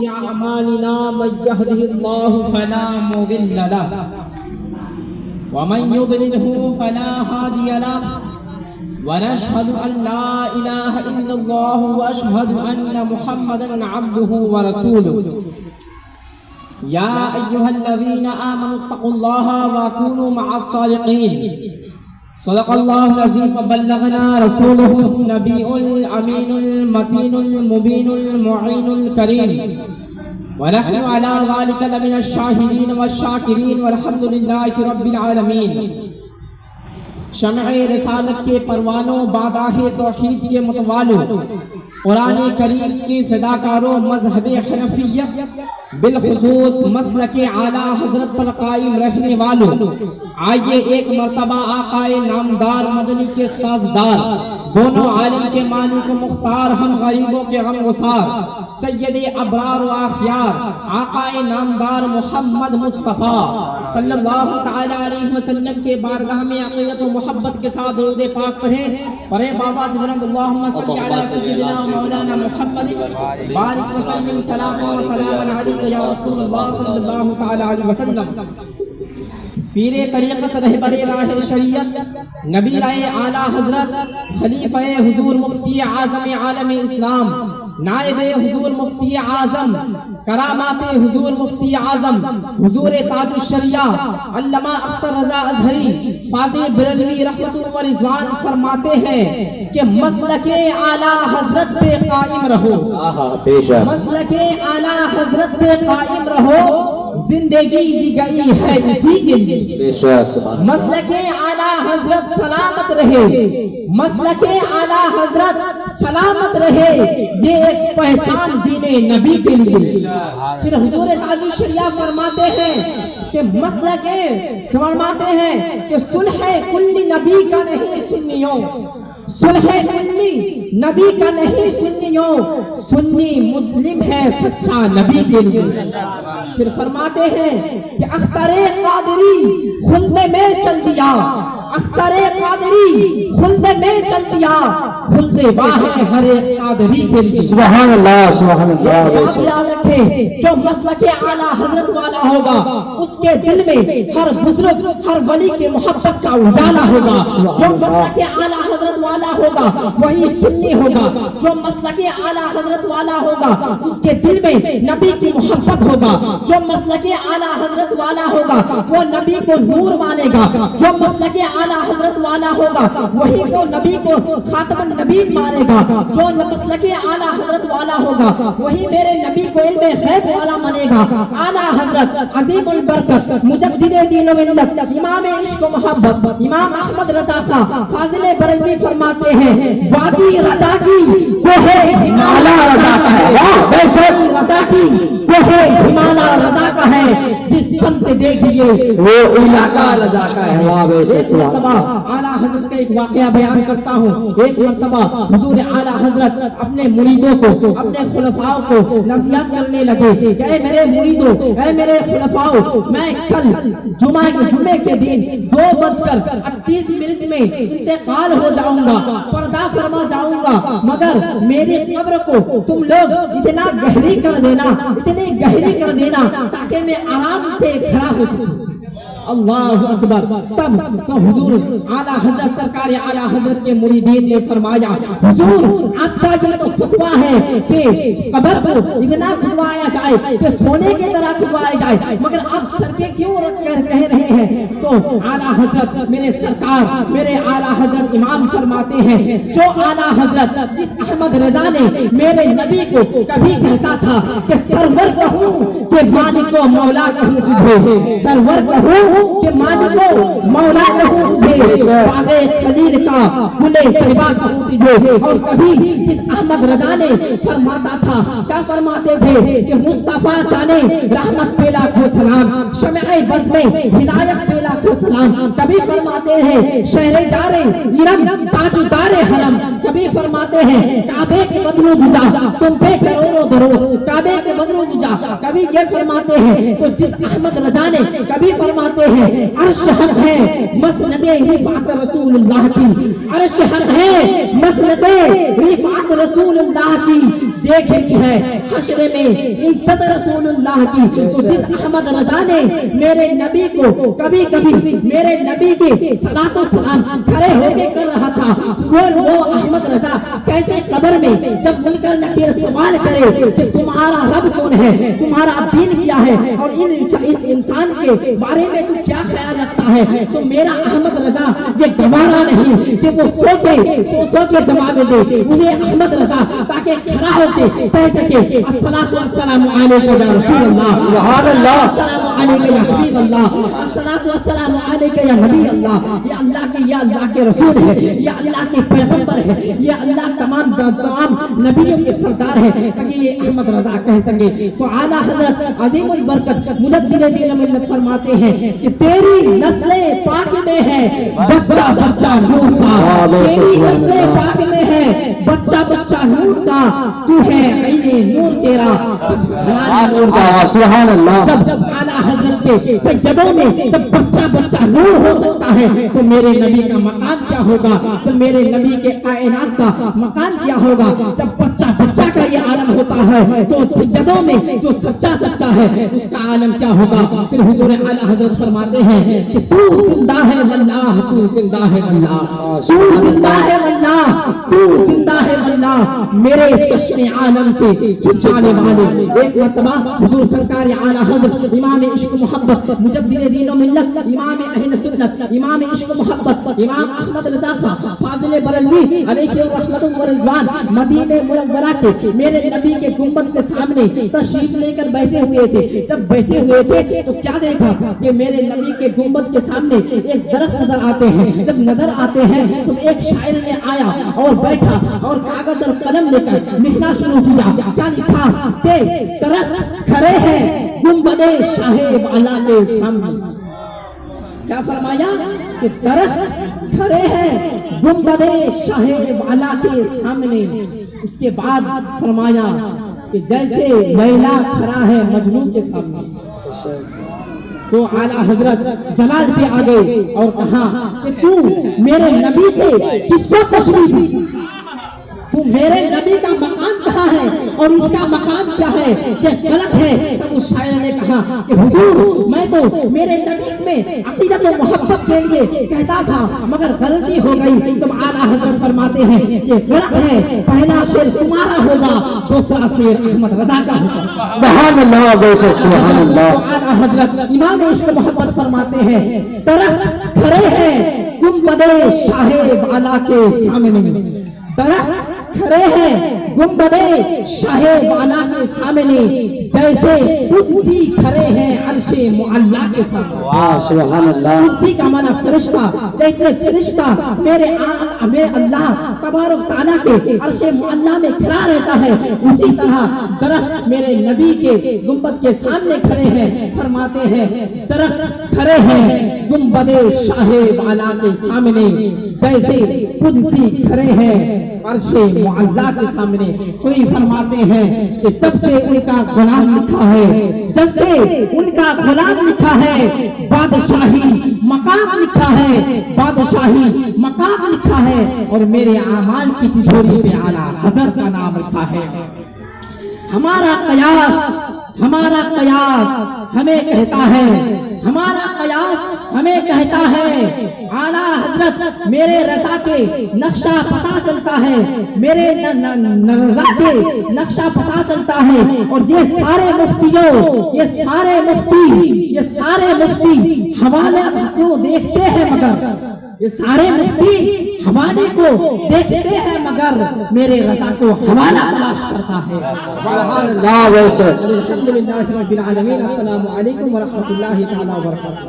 أعمالنا من يهده الله فلا مضل له ومن يضلله فلا هادي له ونشهد أن لا إله إلا الله وأشهد أن محمدا عبده ورسوله يا أيها الذين آمنوا اتقوا الله وكونوا مع الصادقين صدق الله العظيم وبلغنا رسوله النبي الأمين المتين المبين المعين الكريم ونحن على ذلك لمن الشاهدين والشاكرين والحمد لله رب العالمين. شمع رسالت کے پروانوں، باداہ توحید کے متوالوں، قرآن کریم کی فداکاروں، مذہب حنفیت بالخصوص مسلک اعلیٰ حضرت پر قائم رہنے والوں، آئیے ایک مرتبہ آقائے نامدار مدنی کے سازدار، دونوں عالم کے مالک و مختار، ہم غریبوں کے غم گسار، سید ابرار و اخیار آقائے نامدار محمد مصطفیٰ صلی اللہ تعالی علیہ وسلم کے بارگاہ میں عقیدت و محبت کے ساتھ درود پاک پڑھیں. پڑھیں بابا سے بلند اللہم صلی علی سیدنا مولانا محمد بارک وسلم سلام و سلام علیک یا رسول اللہ صلی اللہ تعالی علیہ وسلم. پیر طریقت رہبر راہ شریعت نبی رائے اعلیٰ حضرت خلیفہ حضور مفتی اعظم عالم اسلام نائب حضور مفتی اعظم کرامات حضور مفتی اعظم حضور تاج الشریعہ علامہ اختر رضا اظہری فاضل بریلوی رحمت و رضوان فرماتے ہیں کہ مسلک اعلیٰ حضرت پہ قائم رہو، مسلک اعلیٰ حضرت پہ قائم رہو، زندگی دی گئی ہے اسی کے لیے. مسلک اعلیٰ حضرت سلامت رہے، مسلک اعلیٰ حضرت سلامت رہے، یہ ایک پہچان دین نبی کے لیے. پھر حضور تاج الشریعہ فرماتے ہیں کہ مسلک فرماتے ہیں کہ صلح کلی نبی کا نہیں سنیوں، صلح کلی نبی کا نہیں سنیوں، سنی مسلم ہے سچا نبی کے لیے. پھر فرماتے ہیں کہ اختر قادری خلد میں چل دیا، اختر قادری خلد میں چل دیا، خلد واہ ہر قادری کے لیے. سبحان اللہ سبحان اللہ. یاد رکھیں جو مسلک اعلیٰ حضرت والا ہوگا اس کے دل میں ہر بزرگ ہر ولی کے محبت کا اجالا ہوگا. جو مسلک اعلیٰ حضرت والا ہوگا وہی سنی ہوگا. جو مسلک اعلیٰ حضرت والا ہوگا اس کے دل میں نبی کی محبت ہوگا. جو مسلک اعلیٰ حضرت والا ہوگا وہ نبی کو نور مانے گا. جو مسلک اعلیٰ حضرت والا ہوگا وہی کو نبی کو خاتم النبی مانے گا. جو مسلک اعلیٰ حضرت والا ہوگا وہی میرے نبی کو علم غیب والا مانے گا. اعلیٰ حضرت عظیم البرکت مجدد دین و ملت امام عشق و محبت امام احمد رضا خان فاضل بریلوی فرماتے ہیں وادی رضا کی وہ ہے ہمالا رضا کا ہے، وادی رضا کی وہ ہے ہمالا رضا کا ہے، جس سمت دیکھیے وہ علاقہ رضا کا ہے. ایک مرتبہ اعلیٰ حضرت کا ایک واقعہ بیان کرتا ہوں. ایک مرتبہ حضور اعلیٰ حضرت اپنے مریدوں کو اپنے خلفاؤں کو نصیحت کرنے لگے کہ اے میرے مریدوں، اے میرے خلفاؤں، میں کل جمعے کے دن 2:38 میں انتقال ہو جاؤں گا، پردہ فرما جاؤں گا، مگر میری قبر کو تم لوگ اتنا گہری کر دینا، اتنی گہری کر دینا تاکہ میں آرام سے کھڑا ہو سکوں. اللہ اکبر. تب تو حضور اعلیٰ حضرت سرکار اعلیٰ حضرت کے مریدین نے فرمایا حضور آپ کا یہ تو فتویٰ ہے کہ قبر کو اتنا کھدوایا جائے کہ سونے کی طرح کھدوایا جائے، مگر آپ سر کے کیوں رکھ کر کہہ رہے ہیں؟ تو اعلیٰ حضرت میرے سرکار میرے اعلیٰ حضرت امام فرماتے ہیں جو اعلیٰ حضرت جس احمد رضا نے میرے نبی کو کبھی کہتا تھا کہ سرور کہوں کہ مالک و مولا کہوں تجھے، سرور کہوں کہ مالک و مولا کہوں تجھے، باغ خلیل کا گل طیبہ کہوں تجھے. اور کبھی جس احمد رضا نے فرماتا تھا کیا فرماتے تھے کہ مصطفیٰ جانے رحمت پہ لاکھوں سلام، شمع بز میں ہدایت پہ لاکھوں سلام. کبھی فرماتے ہیں شہر دار ارم تاج دار حرم، کبھی فرماتے ہیں کعبے کے بدرو دجا تم پہ کروڑوں درود، کعبے کے بدرو دجا. کبھی یہ فرماتے ہیں تو جس احمد رضا نے کبھی فرماتے ہیں عرش حق ہے مسند رفعت رسول اللہ کی، عرش حق ہے مسند رفعت رسول اللہ کی، دیکھنی ہے حشر میں عزت رسول اللہ کی. تو جس احمد رضا نے میرے نبی کو کبھی کبھی میرے نبی کے صلاۃ و سلام کھڑے ہو کے کر رہا تھا, وہ احمد رضا کیسے قبر میں جب منکر نکیر سوال کرے کہ تمہارا رب کون ہے, تمہارا دین کیا ہے, اور اس انسان کے بارے میں تو کیا خیال رکھتا ہے, تو میرا احمد رضا یہ گوارا نہیں کہ وہ سو کے جواب دے. مجھے احمد رضا تاکہ کھڑا ہو کے کہہ سکے الصلاۃ والسلام علیکم یا رسول اللہ, سبحان اللہ, السلام علیکم یا حبیب اللہ, الصلاۃ والسلام علیکم یا نبی اللہ. یہ اللہ کے رسول ہے, یہ اللہ کے پیغمبر ہے, یہ اللہ تمام نبیوں کے سردار ہے, تاکہ یہ احمد رضا کہہ سکے. تو اعلیٰ حضرت عظیم البرکت مجدد دین و ملت فرماتے ہیں کہ تیری نسل پاک میں ہے بچہ بچہ نور کا, تیری نسل پاک میں ہے بچہ بچہ نور کا, تو ہے عین نور تیرا سبحان اللہ. جب اعلیٰ حضرت کے سجدوں میں جب بچہ بچہ نور ہو سکتا ہے تو میرے نبی کا مقام کیا ہوگا, جب میرے نبی کے کائنات کا مقام کیا ہوگا, جب بچہ بچہ کا یہ عالم ہوتا ہے تو سجدوں میں جو سچا ہے اس کا عالم کیا ہوگا. پھر حضور اعلیٰ حضرت فرماتے ہیں کہ تو زندہ ہے واللہ, تو زندہ ہے واللہ, تو زندہ ہے واللہ, تو زندہ ہے واللہ, میرے چشم عالم سے چھپانے والے. ایک مرتبہ حضور سرکار اعلیٰ حضرت امام عشق محبت مجدد دین و ملت امام اہل سنت امام عشق محبت امام احمد رضا خان فاضل بریلوی علیہ رحمت و رضوان مدینہ منورہ کے میرے نبی کے گنبد کے سامنے تشریف لے کر بیٹھے ہوئے تھے. جب بیٹھے ہوئے تھے تو کیا دیکھا کہ میرے نبی کے گنبد کے سامنے ایک درخت نظر آتے ہیں. جب نظر آتے ہیں تو ایک شاعر نے آیا اور بیٹھا اور کاغذ اور قلم لے کر لکھنا شروع کیا. کیا لکھا کہ درخت کھڑے ہیں گنبد شاہ والا کے سامنے. کیا فرمایا کہ درخت کھڑے ہیں گنبد شاہ والا کے سامنے. اس کے بعد فرمایا کہ جیسے لیلا کھڑا ہے مجنون کے سامنے. تو اعلیٰ حضرت جلال پہ آ گئے اور کہا کہ تو میرے نبی سے کس کو تشریف دی, تو میرے نبی کا مقام کہاں ہے اور اس کا مقام کیا ہے, یہ غلط ہے. تب اس شاعر نے کہا کہ حضور میں تو میرے نبی میں عقیدت و محبت کے لیے کہتا تھا مگر غلطی ہو گئی. تب اعلیٰ حضرت فرماتے ہیں کہ غلط ہے, پہلا شعر تمہارا ہوگا, دوسرا شعر احمد رضا کا ہوگا. سبحان اللہ, سبحان اللہ. تو اعلیٰ حضرت امام عشق محبت فرماتے ہیں درخت کھڑے ہیں گنبد شاہ والا کے سامنے. درخت کھڑے ہیں گنبد شاہ والا کے سامنے جیسے قدسی کھڑے ہیں عرش معلا کے سامنے. سبحان اللہ. قدسی کا معنی فرشتہ, جیسے فرشتہ میرے اللہ تبارک تعالیٰ کے عرش معلا میں کھڑا رہتا ہے, اسی طرح درخت میرے نبی کے گنبد کے سامنے کھڑے ہیں. فرماتے ہیں درخت کھڑے ہیں گنبد شاہ والا کے سامنے جیسے قدسی کھڑے ہیں عرش معلا کے سامنے. کوئی فرماتے ہیں کہ جب سے ان کا غلام لکھا ہے, جب سے ان کا غلام لکھا ہے, بادشاہی مقام لکھا ہے, بادشاہی مقام لکھا ہے, اور میرے اعمال کی تجوری پہ اعلیٰ حضرت کا نام لکھا ہے. ہمارا قیاس ہمیں کہتا ہے, ہمارا قیاس ہمیں کہتا ہے اعلیٰ حضرت میرے رضا کے نقشہ پتہ چلتا ہے, میرے رضا کے نقشہ پتہ چلتا ہے. اور یہ سارے مفتی حوالے کو دیکھتے ہیں مگر یہ سارے مفتی حوالے کو دیکھتے ہیں مگر میرے رضا کو حوالہ تلاش کرتا ہے. الحمدللہ رب العالمین. السلام علیکم ورحمۃ اللہ تعالی وبرکاتہ.